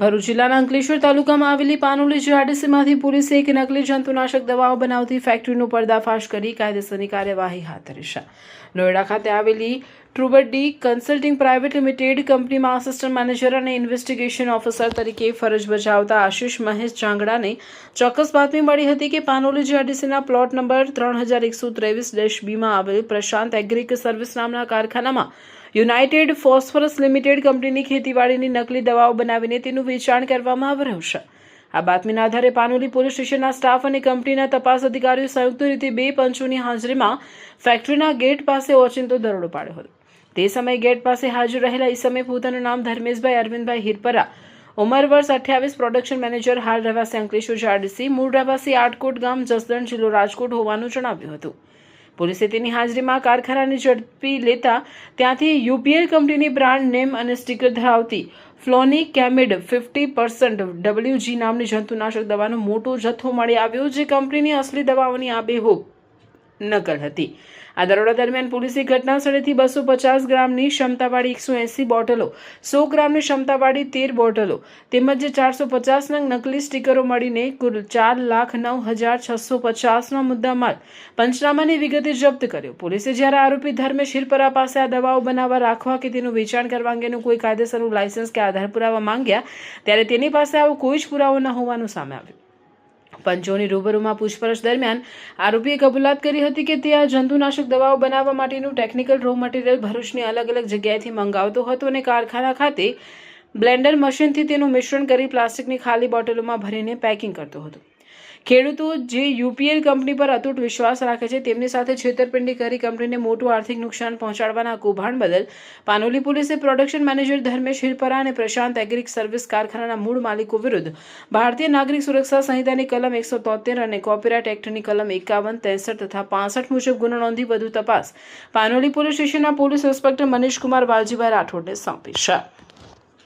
ભરૂચ જિલ્લાના અંકલેશ્વર તાલુકામાં આવેલી પાનોલી જીઆરડીસીમાંથી પોલીસે એક નકલી જંતુનાશક દવાઓ બનાવતી ફેક્ટરીનો પર્દાફાશ કરી કાયદેસરની કાર્યવાહી હાથ ધરી છે. નોઈડા ખાતે આવેલી ટ્રુબડી કન્સલ્ટિંગ પ્રાઇવેટ લિમિટેડ કંપનીમાં આસિસ્ટન્ટ મેનેજર અને ઇન્વેસ્ટિગેશન ઓફિસર તરીકે ફરજ બજાવતા આશિષ મહેશ જાંગડાને ચોક્કસ બાતમી મળી હતી કે પાનોલી જીઆરડીસીના પ્લોટ નંબર 3123-B માં આવેલ પ્રશાંત એગ્રીક સર્વિસ નામના કારખાનામાં યુનાઇટેડ ફોસ્ફરસ લિમિટેડ કંપનીની ખેતીવાડીની નકલી દવાઓ બનાવીને તેનું વેચાણ કરવામાં આવી રહ્યું છે. આ બાતમીના આધારે પાનોલી પોલીસ સ્ટેશનના સ્ટાફ અને કંપનીના તપાસ અધિકારીઓ સંયુક્ત રીતે 2 પંચોની હાજરીમાં ફેક્ટરીના ગેટ પાસે ઓચિંતો દરોડો પાડ્યો હતો. તે સમયે ગેટ પાસે હાજર રહેલા ઈસમે પોતાનું નામ ધર્મેશભાઈ અરવિંદભાઈ હિરપરા, ઉંમર વર્ષ 28, પ્રોડક્શન મેનેજર, હાલ રહેવાસી અંકલેશ્વર જીઆરડીસી, મૂળ રહેવાસી આટકોટ ગામ, જસદણ, જિલ્લો રાજકોટ હોવાનું જણાવ્યું હતું. પોલીસે તેની હાજરીમાં કારખાનાની ઝડપી લેતા ત્યાંથી યુપીએલ કંપનીની બ્રાન્ડ નેમ અને સ્ટીકર ધરાવતી ફ્લોનિકેમિડ 50% WG નામની જંતુનાશક દવાનો મોટો જથ્થો મળી આવ્યો, જે કંપનીની અસલી દવાઓની આબેહૂબ નકલ હતી. આ દરોડા દરમિયાન પોલીસે ઘટના સ્થળેથી 250 ગ્રામની ક્ષમતાવાળી 180 બોટલો, 100 ગ્રામની ક્ષમતાવાળી 13 બોટલો તેમજ 450 નંગ નકલી સ્ટીકરો મળીને કુલ 4,09,650નો મુદ્દામાલ પંચનામાની વિગતે જપ્ત કર્યો. પોલીસે જ્યારે આરોપી ધર્મેશ હિરપરા પાસે આ દવાઓ બનાવવા, રાખવા કે તેનું વેચાણ કરવા અંગેનું કોઈ કાયદેસરનું લાયસન્સ કે આધાર પુરાવા માંગ્યા, ત્યારે તેની પાસે આવો કોઈ જ પુરાવો ન હોવાનું સામે આવ્યું. પંચોની રૂબરૂમાં પૂછપરછ દરમિયાન આરોપીએ કબૂલાત કરી હતી કે તે આ જંતુનાશક દવાઓ બનાવવા માટેનું ટેકનિકલ રો મટીરિયલ ભરૂચની અલગ અલગ જગ્યાએથી મંગાવતો હતો અને કારખાના ખાતે બ્લેન્ડર મશીનથી તેનું મિશ્રણ કરી પ્લાસ્ટિકની ખાલી બોટલોમાં ભરીને પેકિંગ કરતો હતો. ખેડૂતો જે યુપીએલ કંપની પર અતૂટ વિશ્વાસ રાખે છે, તેમની સાથે છેતરપિંડી કરી કંપનીને મોટું આર્થિક નુકસાન પહોંચાડવાના કૌભાંડ બદલ પાનોલી પોલીસે પ્રોડક્શન મેનેજર ધર્મેશ હિરપરા અને પ્રશાંત એગ્રીક સર્વિસ કારખાનાના મૂળ માલિકો વિરુદ્ધ ભારતીય નાગરિક સુરક્ષા સંહિતાની કલમ 173 અને કોપીરાઇટ એક્ટની કલમ 51, 63 તથા 65 મુજબ ગુનો નોંધી વધુ તપાસ પાનોલી પોલીસ સ્ટેશનના પોલીસ ઇન્સ્પેક્ટર મનીષકુમાર વાલજીભાઈ રાઠોડને સોંપી છે.